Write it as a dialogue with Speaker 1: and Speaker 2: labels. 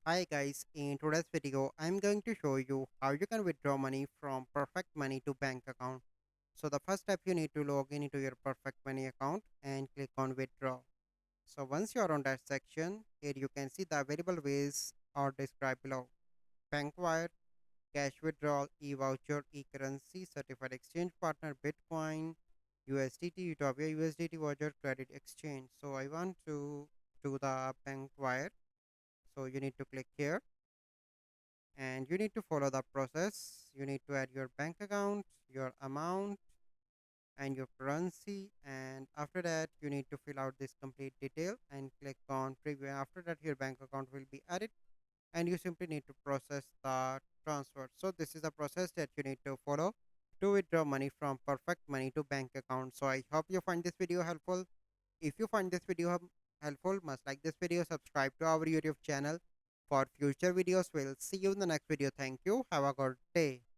Speaker 1: Hi guys, in today's video, I'm going to show you how you can withdraw money from Perfect Money to bank account. So the first step you need to log in into your Perfect Money account and click on withdraw. So once you are on that section, here you can see the available ways are described below. Bank wire, cash withdrawal, e-voucher, e-currency, certified exchange partner, Bitcoin, USDT, Utopia USDT voucher, credit exchange. So I want to do the bank wire. So you need to click here and you need to follow the process. You need to add your bank account, your amount, and your currency, and after that you need to fill out this complete detail and click on preview. After that your bank account will be added and you simply need to process the transfer. So this is the process that you need to follow to withdraw money from Perfect Money to bank account. So I hope you find this video helpful. If you find this video helpful, must like this video, subscribe to our YouTube channel for future videos. We'll see you in the next video. Thank you. Have a good day.